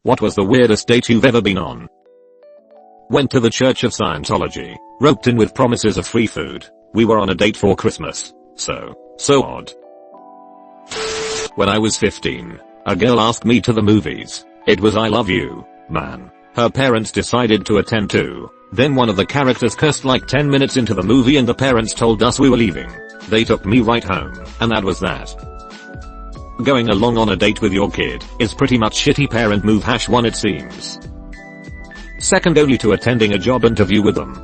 What was the weirdest date you've ever been on? Went to the Church of Scientology, roped in with promises of free food. We were on a date for Christmas. So odd. When I was 15, a girl asked me to the movies. It was I Love You, Man. Her parents decided to attend too. Then one of the characters cursed like 10 minutes into the movie and the parents told us we were leaving. They took me right home, and that was that. Going along on a date with your kid is pretty much shitty parent move #1 it seems. Second only to attending a job interview with them.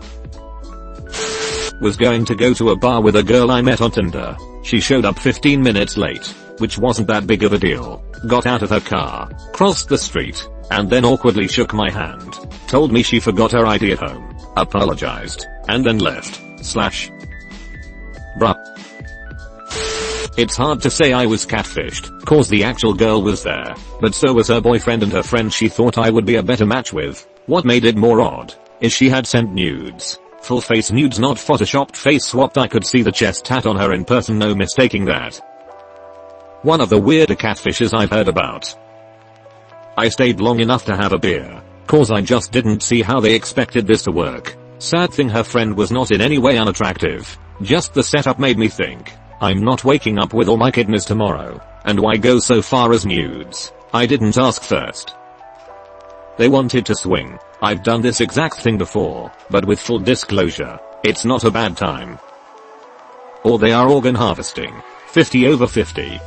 Was going to go to a bar with a girl I met on Tinder. She showed up 15 minutes late, which wasn't that big of a deal. Got out of her car, crossed the street, and then awkwardly shook my hand. Told me she forgot her ID at home, apologized, and then left. Bruh. It's hard to say I was catfished, cause the actual girl was there, but so was her boyfriend and her friend she thought I would be a better match with. What made it more odd is she had sent nudes. Full face nudes, not photoshopped face swapped. I could see the chest tat on her in person, no mistaking that. One of the weirder catfishes I've heard about. I stayed long enough to have a beer, cause I just didn't see how they expected this to work. Sad thing, her friend was not in any way unattractive. Just the setup made me think, I'm not waking up with all my kidneys tomorrow, and why go so far as nudes? I didn't ask first. They wanted to swing. I've done this exact thing before, but with full disclosure, it's not a bad time. Or they are organ harvesting. 50/50.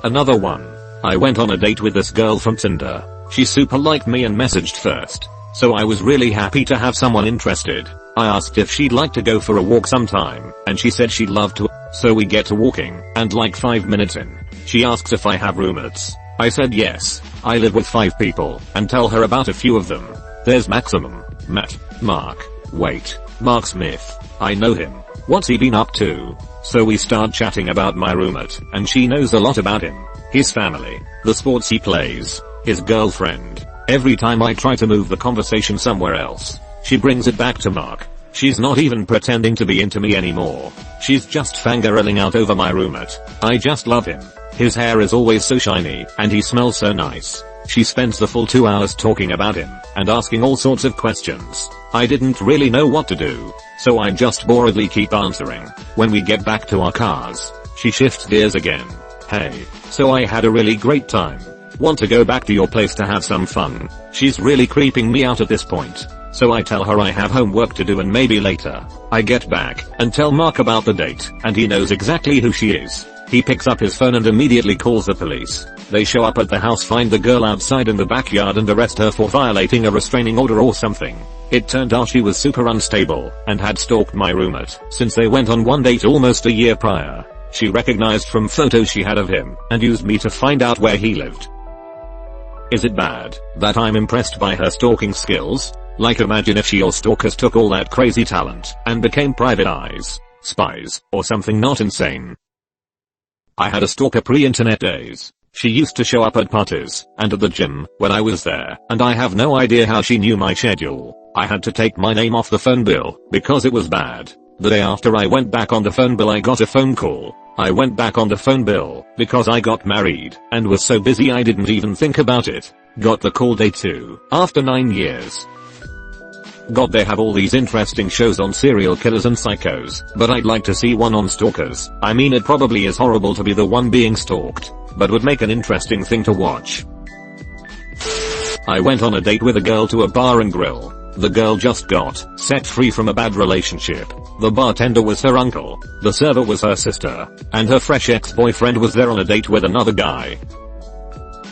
Another one. I went on a date with this girl from Tinder. She super liked me and messaged first, so I was really happy to have someone interested. I asked if she'd like to go for a walk sometime, and she said she'd love to. So we get to walking, and like 5 minutes in, she asks if I have roommates. I said yes, I live with 5 people, and tell her about a few of them. There's Maximum, Matt, Mark, wait, Mark Smith. I know him. What's he been up to? So we start chatting about my roommate, and she knows a lot about him, his family, the sports he plays, his girlfriend. Every time I try to move the conversation somewhere else, she brings it back to Mark. She's not even pretending to be into me anymore. She's just fangirling out over my roommate. I just love him. His hair is always so shiny, and he smells so nice. She spends the full 2 hours talking about him, and asking all sorts of questions. I didn't really know what to do, so I just boredly keep answering. When we get back to our cars, she shifts gears again. Hey, so I had a really great time. Want to go back to your place to have some fun? She's really creeping me out at this point. So I tell her I have homework to do and maybe later. I get back and tell Mark about the date, and he knows exactly who she is. He picks up his phone and immediately calls the police. They show up at the house, find the girl outside in the backyard and arrest her for violating a restraining order or something. It turned out she was super unstable and had stalked my roommate since they went on one date almost a year prior. She recognized from photos she had of him and used me to find out where he lived. Is it bad that I'm impressed by her stalking skills? Like, imagine if she or stalkers took all that crazy talent and became private eyes, spies, or something not insane. I had a stalker pre-internet days. She used to show up at parties and at the gym when I was there, and I have no idea how she knew my schedule. I had to take my name off the phone bill because it was bad. The day after I went back on the phone bill, I got a phone call. I went back on the phone bill because I got married and was so busy I didn't even think about it. Got the call day 2 after 9 years. God, they have all these interesting shows on serial killers and psychos, but I'd like to see one on stalkers. I mean, it probably is horrible to be the one being stalked, but would make an interesting thing to watch. I went on a date with a girl to a bar and grill. The girl just got set free from a bad relationship. The bartender was her uncle, the server was her sister, and her fresh ex-boyfriend was there on a date with another guy.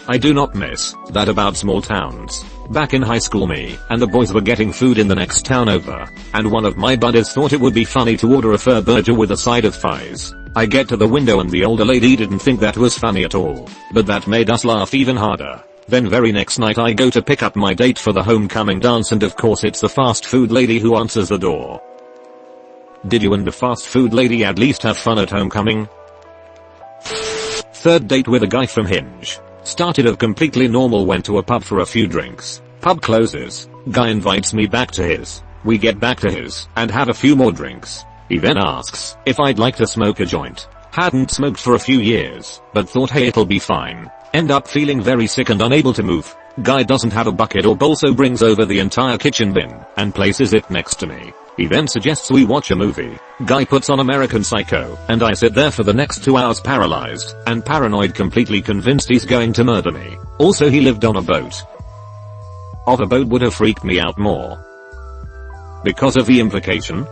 I do not miss that about small towns. Back in high school, me and the boys were getting food in the next town over, and one of my buddies thought it would be funny to order a pho burger with a side of fries. I get to the window and the older lady didn't think that was funny at all, but that made us laugh even harder. Then very next night I go to pick up my date for the homecoming dance, and of course it's the fast food lady who answers the door. Did you and the fast food lady at least have fun at homecoming? Third date with a guy from Hinge. Started off completely normal, went to a pub for a few drinks. Pub closes. Guy invites me back to his. We get back to his and have a few more drinks. He then asks if I'd like to smoke a joint. Hadn't smoked for a few years, but thought hey, it'll be fine. End up feeling very sick and unable to move. Guy doesn't have a bucket or bowl, so brings over the entire kitchen bin and places it next to me. He then suggests we watch a movie. Guy puts on American Psycho and I sit there for the next 2 hours paralyzed and paranoid, completely convinced he's going to murder me. Also, he lived on a boat. Of a boat would have freaked me out more. Because of the implication.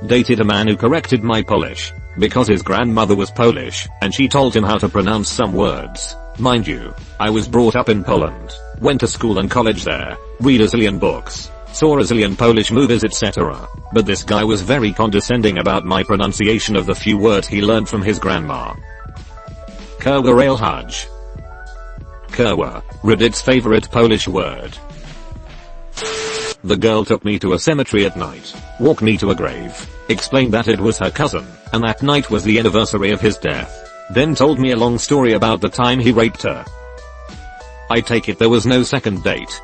Dated a man who corrected my Polish because his grandmother was Polish and she told him how to pronounce some words. Mind you, I was brought up in Poland, went to school and college there, read a zillion books, saw a zillion Polish movies, etc. But this guy was very condescending about my pronunciation of the few words he learned from his grandma. Kurwa rail hajj. Kurwa, Reddit's favorite Polish word. The girl took me to a cemetery at night, walked me to a grave, explained that it was her cousin, and that night was the anniversary of his death. Then told me a long story about the time he raped her. I take it there was no second date.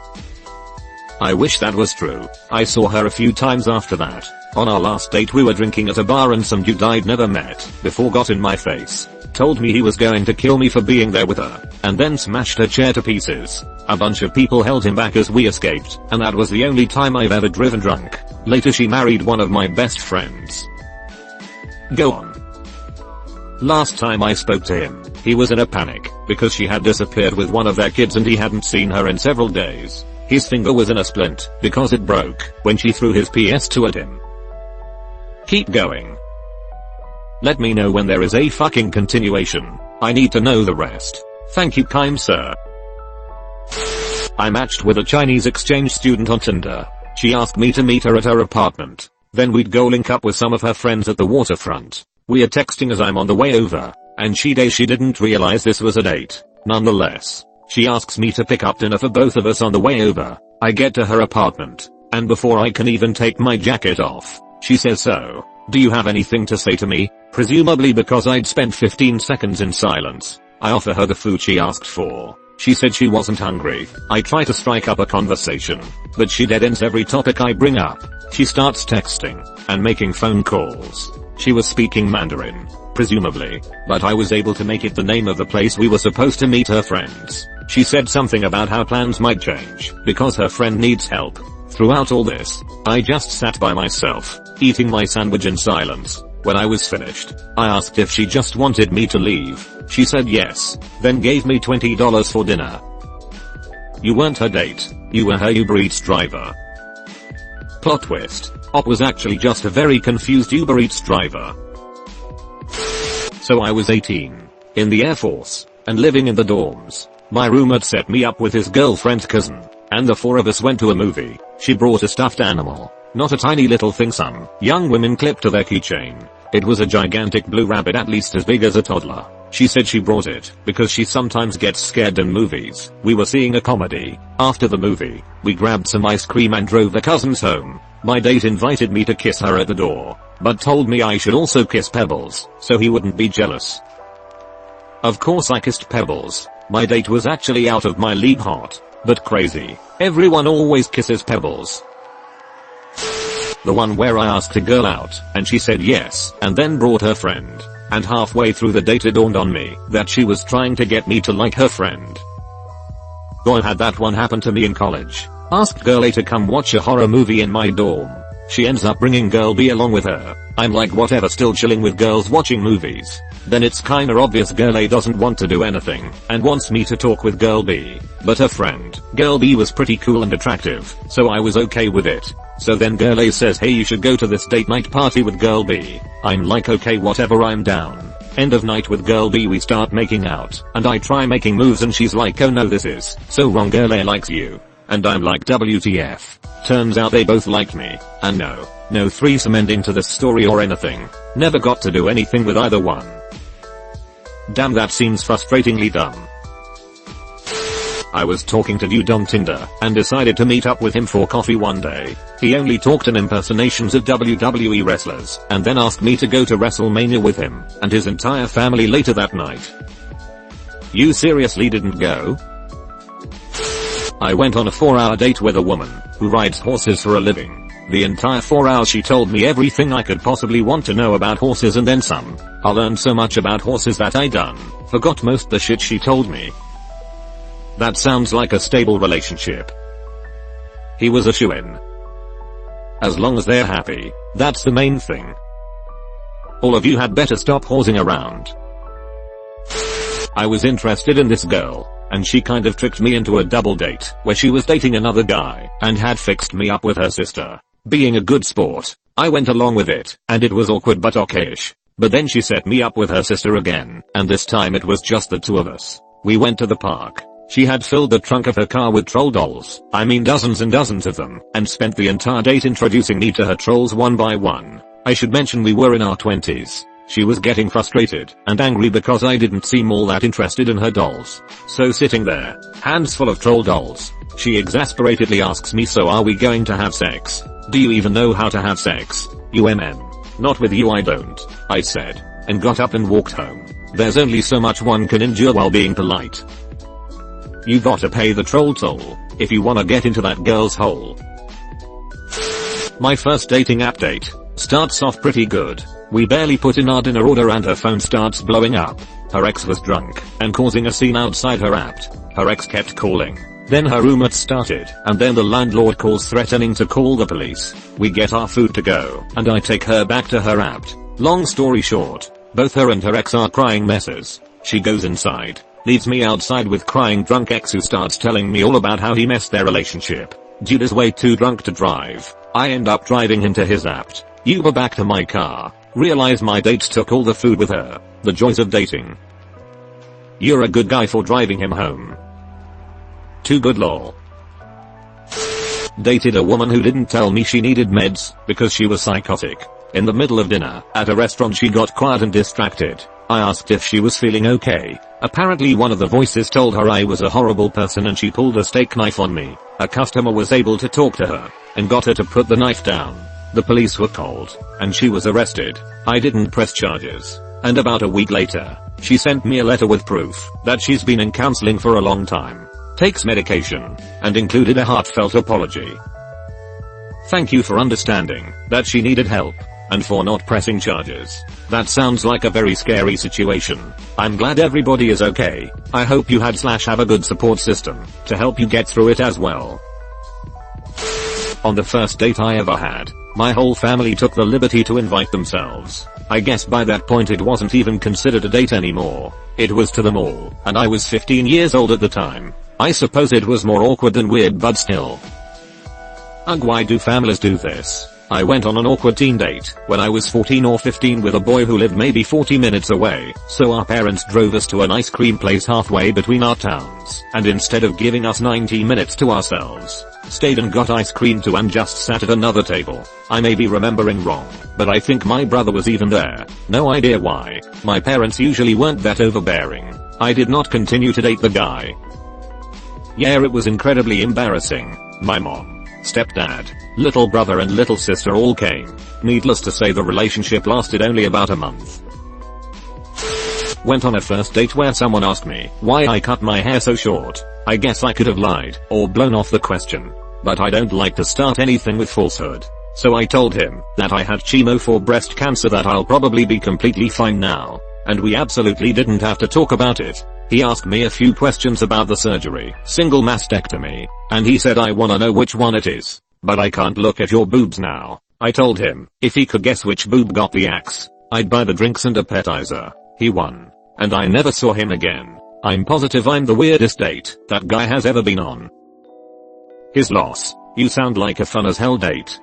I wish that was true. I saw her a few times after that. On our last date we were drinking at a bar and some dude I'd never met before got in my face, told me he was going to kill me for being there with her, and then smashed her chair to pieces. A bunch of people held him back as we escaped, and that was the only time I've ever driven drunk. Later she married one of my best friends. Go on. Last time I spoke to him, he was in a panic because she had disappeared with one of their kids and he hadn't seen her in several days. His finger was in a splint because it broke when she threw his PS2 at him. Keep going. Let me know when there is a fucking continuation. I need to know the rest. Thank you, kind sir. I matched with a Chinese exchange student on Tinder. She asked me to meet her at her apartment. Then we'd go link up with some of her friends at the waterfront. We are texting as I'm on the way over, and she didn't realize this was a date. Nonetheless, she asks me to pick up dinner for both of us on the way over. I get to her apartment, and before I can even take my jacket off, she says, "So, do you have anything to say to me?" Presumably because I'd spent 15 seconds in silence. I offer her the food she asked for. She said she wasn't hungry. I try to strike up a conversation, but she dead ends every topic I bring up. She starts texting and making phone calls. She was speaking Mandarin, presumably, but I was able to make it the name of the place we were supposed to meet her friends. She said something about how plans might change because her friend needs help. Throughout all this, I just sat by myself, eating my sandwich in silence. When I was finished, I asked if she just wanted me to leave. She said yes, then gave me $20 for dinner. You weren't her date, you were her Uber Eats driver. Plot twist. Op was actually just a very confused Uber Eats driver. So I was 18, in the Air Force, and living in the dorms. My roommate set me up with his girlfriend's cousin, and the four of us went to a movie. She brought a stuffed animal, not a tiny little thing some young women clipped to their keychain. It was a gigantic blue rabbit at least as big as a toddler. She said she brought it because she sometimes gets scared in movies. We were seeing a comedy. After the movie, we grabbed some ice cream and drove the cousins home. My date invited me to kiss her at the door, but told me I should also kiss Pebbles, so he wouldn't be jealous. Of course I kissed Pebbles. My date was actually out of my league hot, but crazy. Everyone always kisses Pebbles. The one where I asked a girl out, and she said yes, and then brought her friend. And halfway through the date it dawned on me that she was trying to get me to like her friend. Boy, had that one happen to me in college. Asked girl A to come watch a horror movie in my dorm. She ends up bringing girl B along with her. I'm like, whatever, still chilling with girls watching movies. Then it's kinda obvious girl A doesn't want to do anything and wants me to talk with girl B. But her friend, girl B, was pretty cool and attractive, so I was okay with it. So then girl A says, hey, you should go to this date night party with girl B. I'm like, okay, whatever, I'm down. End of night with girl B, we start making out, and I try making moves and she's like, oh no, this is so wrong, girl A likes you. And I'm like, WTF. Turns out they both like me, and no threesome ending to this story or anything. Never got to do anything with either one. Damn, that seems frustratingly dumb. I was talking to dude on Tinder and decided to meet up with him for coffee one day. He only talked in impersonations of WWE wrestlers and then asked me to go to WrestleMania with him and his entire family later that night. You seriously didn't go? I went on a 4-hour date with a woman who rides horses for a living. The entire 4 hours she told me everything I could possibly want to know about horses and then some. I learned so much about horses that I forgot most the shit she told me. That sounds like a stable relationship. He was a shoo-in. As long as they're happy, that's the main thing. All of you had better stop horsing around. I was interested in this girl, and she kind of tricked me into a double date where she was dating another guy and had fixed me up with her sister. Being a good sport, I went along with it, and it was awkward but okayish. But then she set me up with her sister again, and this time it was just the two of us. We went to the park. She had filled the trunk of her car with troll dolls, I mean dozens and dozens of them, and spent the entire date introducing me to her trolls one by one. I should mention we were in our 20s. She was getting frustrated and angry because I didn't seem all that interested in her dolls. So sitting there, hands full of troll dolls, she exasperatedly asks me, so are we going to have sex? Do you even know how to have sex? Not with you I don't, I said, and got up and walked home. There's only so much one can endure while being polite. You gotta pay the troll toll if you wanna get into that girl's hole. My first dating app date starts off pretty good. We barely put in our dinner order and her phone starts blowing up. Her ex was drunk and causing a scene outside her app. Her ex kept calling. Then her roommates started, and then the landlord calls threatening to call the police. We get our food to go, and I take her back to her app. Long story short, both her and her ex are crying messes. She goes inside, leaves me outside with crying drunk ex who starts telling me all about how he messed their relationship. Dude is way too drunk to drive. I end up driving him to his app. Uber back to my car. Realize my dates took all the food with her. The joys of dating. You're a good guy for driving him home. Too good lol. Dated a woman who didn't tell me she needed meds because she was psychotic. In the middle of dinner at a restaurant she got quiet and distracted. I asked if she was feeling okay. Apparently one of the voices told her I was a horrible person and she pulled a steak knife on me. A customer was able to talk to her and got her to put the knife down. The police were called and she was arrested. I didn't press charges. And about a week later, she sent me a letter with proof that she's been in counseling for a long time, takes medication, and included a heartfelt apology. Thank you for understanding that she needed help and for not pressing charges. That sounds like a very scary situation. I'm glad everybody is okay. I hope you have a good support system to help you get through it as well. On the first date I ever had, my whole family took the liberty to invite themselves. I guess by that point it wasn't even considered a date anymore. It was to the mall, and I was 15 years old at the time. I suppose it was more awkward than weird, but still. Ugh, why do families do this? I went on an awkward teen date when I was 14 or 15 with a boy who lived maybe 40 minutes away, so our parents drove us to an ice cream place halfway between our towns, and instead of giving us 90 minutes to ourselves, stayed and got ice cream too and just sat at another table. I may be remembering wrong, but I think my brother was even there. No idea why. My parents usually weren't that overbearing. I did not continue to date the guy. Yeah, it was incredibly embarrassing. My mom, stepdad, little brother and little sister all came. Needless to say the relationship lasted only about a month. Went on a first date where someone asked me why I cut my hair so short. I guess I could have lied or blown off the question, but I don't like to start anything with falsehood. So I told him that I had chemo for breast cancer, that I'll probably be completely fine now, and we absolutely didn't have to talk about it. He asked me a few questions about the surgery, single mastectomy, and he said I wanna know which one it is, but I can't look at your boobs now. I told him if he could guess which boob got the axe, I'd buy the drinks and appetizer. He won, and I never saw him again. I'm positive I'm the weirdest date that guy has ever been on. His loss. You sound like a fun as hell date.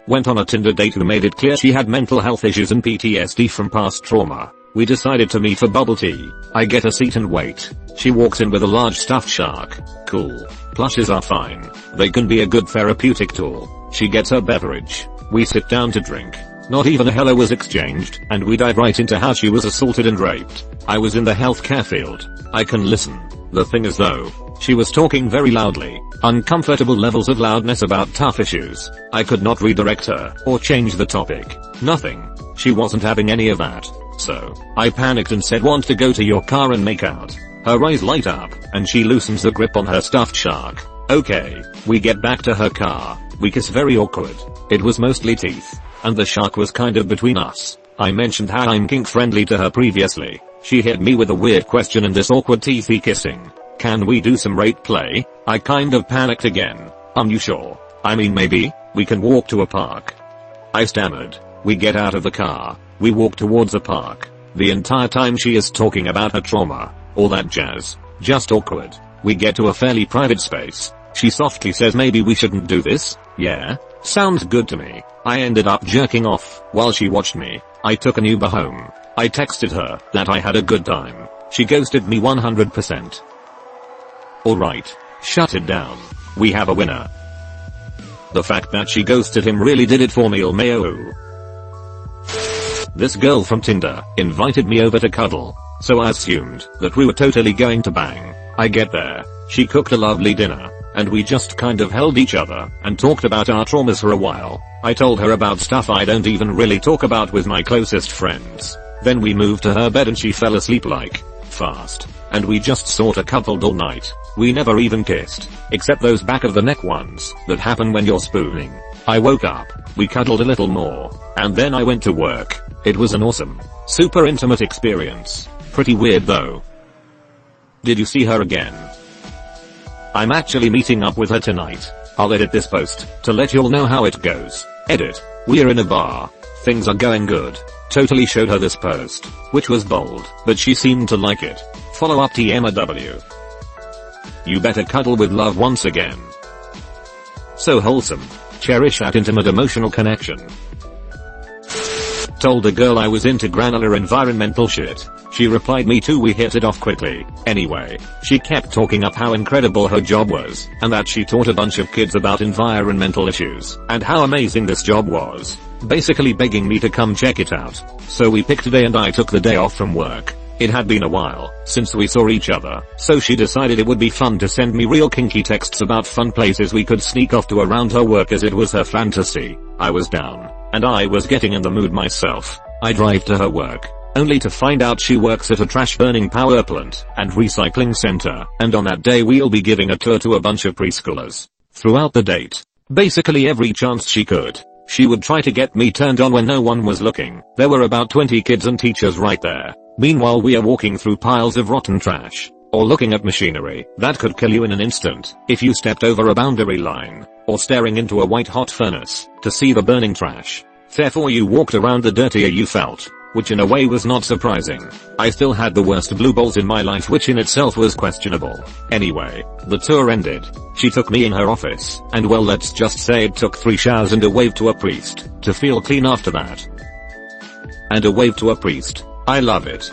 Went on a Tinder date who made it clear she had mental health issues and PTSD from past trauma. We decided to meet for bubble tea. I get a seat and wait. She walks in with a large stuffed shark. Cool. Plushes are fine. They can be a good therapeutic tool. She gets her beverage. We sit down to drink. Not even a hello was exchanged, and we dive right into how she was assaulted and raped. I was in the healthcare field. I can listen. The thing is though, she was talking very loudly, uncomfortable levels of loudness about tough issues. I could not redirect her or change the topic. Nothing. She wasn't having any of that. So, I panicked and said, want to go to your car and make out. Her eyes light up, and she loosens the grip on her stuffed shark. Okay, we get back to her car. We kiss very awkward. It was mostly teeth. And the shark was kind of between us. I mentioned how I'm kink friendly to her previously. She hit me with a weird question and this awkward teethy kissing. Can we do some rate play? I kind of panicked again. You sure? I mean maybe, we can walk to a park. I stammered. We get out of the car. We walk towards a park. The entire time she is talking about her trauma. All that jazz. Just awkward. We get to a fairly private space. She softly says maybe we shouldn't do this. Yeah? Sounds good to me. I ended up jerking off while she watched me. I took an Uber home. I texted her that I had a good time. She ghosted me 100%. Alright. Shut it down. We have a winner. The fact that she ghosted him really did it for me, LMAO. This girl from Tinder invited me over to cuddle. So I assumed that we were totally going to bang. I get there. She cooked a lovely dinner. And we just kind of held each other and talked about our traumas for a while. I told her about stuff I don't even really talk about with my closest friends. Then we moved to her bed and she fell asleep like fast. And we just sorta coupled all night. We never even kissed, except those back of the neck ones that happen when you're spooning. I woke up, we cuddled a little more, and then I went to work. It was an awesome, super intimate experience. Pretty weird though. Did you see her again? I'm actually meeting up with her tonight. I'll edit this post to let y'all know how it goes. Edit. We're in a bar. Things are going good. Totally showed her this post, which was bold, but she seemed to like it. Follow up TMW. You better cuddle with love once again. So wholesome. Cherish that intimate emotional connection. Told a girl I was into granular environmental shit. She replied me too, we hit it off quickly. Anyway, she kept talking up how incredible her job was, and that she taught a bunch of kids about environmental issues, and how amazing this job was. Basically begging me to come check it out. So we picked a day and I took the day off from work. It had been a while since we saw each other, so she decided it would be fun to send me real kinky texts about fun places we could sneak off to around her work as it was her fantasy. I was down, and I was getting in the mood myself. I drive to her work, only to find out she works at a trash burning power plant and recycling center, and on that day we'll be giving a tour to a bunch of preschoolers. Throughout the date, basically every chance she could, she would try to get me turned on when no one was looking. There were about 20 kids and teachers right there. Meanwhile we are walking through piles of rotten trash, or looking at machinery that could kill you in an instant if you stepped over a boundary line, or staring into a white hot furnace to see the burning trash. Therefore you walked around the dirtier you felt, which in a way was not surprising. I still had the worst blue balls in my life, which in itself was questionable. Anyway, the tour ended. She took me in her office, and well, let's just say it took 3 showers and a wave to a priest to feel clean after that. And a wave to a priest. I love it.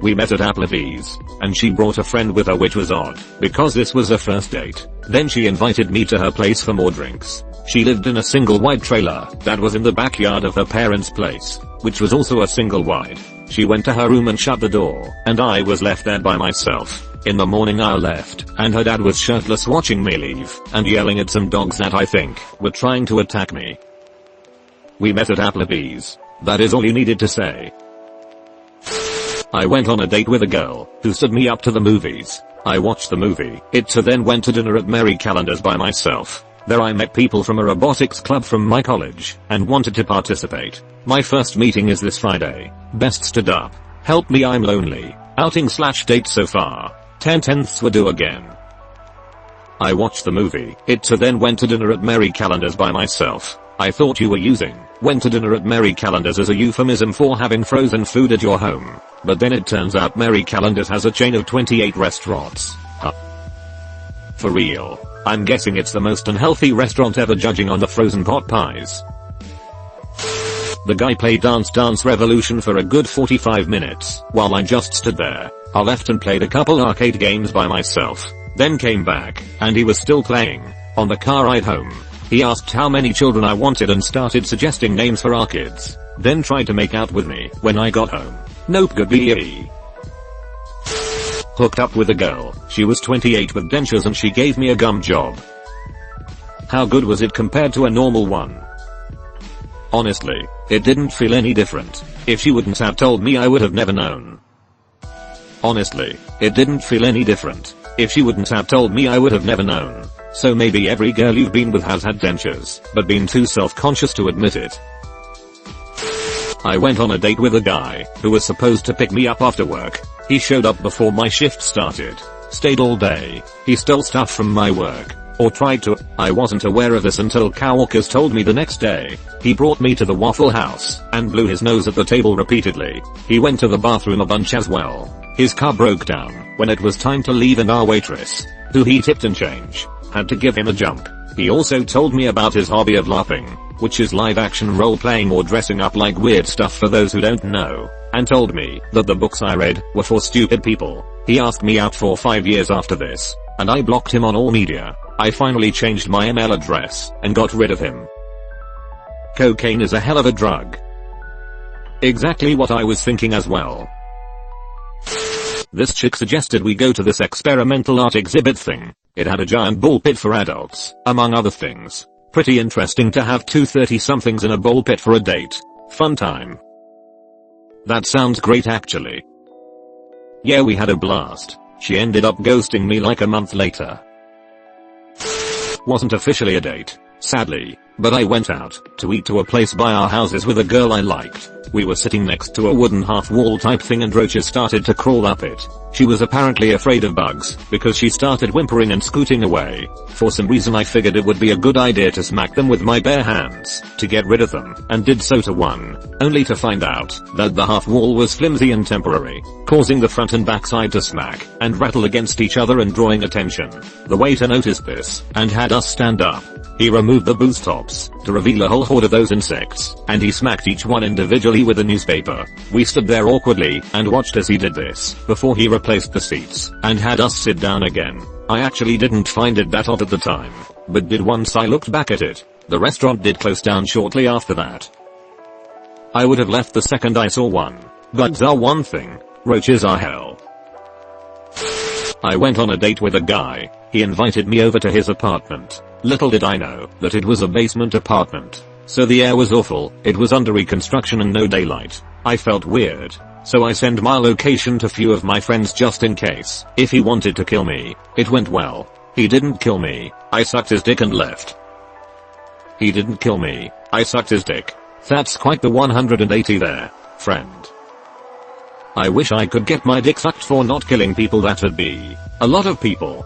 We met at Applebee's, and she brought a friend with her, which was odd, because this was a first date. Then she invited me to her place for more drinks. She lived in a single wide trailer that was in the backyard of her parents' place, which was also a single wide. She went to her room and shut the door, and I was left there by myself. In the morning I left, and her dad was shirtless watching me leave, and yelling at some dogs that I think were trying to attack me. We met at Applebee's. That is all you needed to say. I went on a date with a girl who stood me up to the movies. I watched the movie, then went to dinner at Mary Callender's by myself. There I met people from a robotics club from my college and wanted to participate. My first meeting is this Friday. Best stood up. Help me, I'm lonely. Outing/date so far. 10/10ths would do again. I watched the movie, then went to dinner at Mary Callender's by myself. I thought you were using went to dinner at Mary Callender's as a euphemism for having frozen food at your home. But then it turns out Mary Callender's has a chain of 28 restaurants. Huh. For real. I'm guessing it's the most unhealthy restaurant ever, judging on the frozen pot pies. The guy played Dance Revolution for a good 45 minutes while I just stood there. I left and played a couple arcade games by myself, then came back, and he was still playing. On the car ride home, he asked how many children I wanted and started suggesting names for our kids, then tried to make out with me when I got home. Nope, good BE. Hooked up with a girl. She was 28 with dentures and she gave me a gum job. How good was it compared to a normal one? Honestly, it didn't feel any different. If she wouldn't have told me, I would have never known. Honestly, it didn't feel any different. If she wouldn't have told me, I would have never known. So maybe every girl you've been with has had dentures, but been too self-conscious to admit it. I went on a date with a guy who was supposed to pick me up after work. He showed up before my shift started. Stayed all day. He stole stuff from my work. Or tried to. I wasn't aware of this until coworkers told me the next day. He brought me to the Waffle House and blew his nose at the table repeatedly. He went to the bathroom a bunch as well. His car broke down when it was time to leave and our waitress, who he tipped in change, had to give him a jump. He also told me about his hobby of LARPing, which is live action role playing or dressing up like weird stuff for those who don't know, and told me that the books I read were for stupid people. He asked me out for 5 years after this, and I blocked him on all media. I finally changed my email address and got rid of him. Cocaine is a hell of a drug. Exactly what I was thinking as well. This chick suggested we go to this experimental art exhibit thing. It had a giant ball pit for adults, among other things. Pretty interesting to have two 30-somethings in a ball pit for a date. Fun time. That sounds great actually. Yeah, we had a blast. She ended up ghosting me like a month later. Wasn't officially a date, sadly, but I went out to eat to a place by our houses with a girl I liked. We were sitting next to a wooden half-wall type thing and roaches started to crawl up it. She was apparently afraid of bugs because she started whimpering and scooting away. For some reason I figured it would be a good idea to smack them with my bare hands to get rid of them, and did so to one, only to find out that the half-wall was flimsy and temporary, causing the front and back side to smack and rattle against each other and drawing attention. The waiter noticed this and had us stand up. He removed the booth tops to reveal a whole horde of those insects, and he smacked each one individually with a newspaper. We stood there awkwardly and watched as he did this before he replaced the seats and had us sit down again. I actually didn't find it that odd at the time, but did once I looked back at it. The restaurant did close down shortly after that. I would have left the second I saw one. Bugs are one thing, roaches are hell. I went on a date with a guy. He invited me over to his apartment. Little did I know that it was a basement apartment. So the air was awful, it was under reconstruction and no daylight. I felt weird. So I sent my location to few of my friends just in case. If he wanted to kill me, it went well. He didn't kill me. I sucked his dick and left. He didn't kill me. I sucked his dick. That's quite the 180 there, friend. I wish I could get my dick sucked for not killing people. That'd be a lot of people.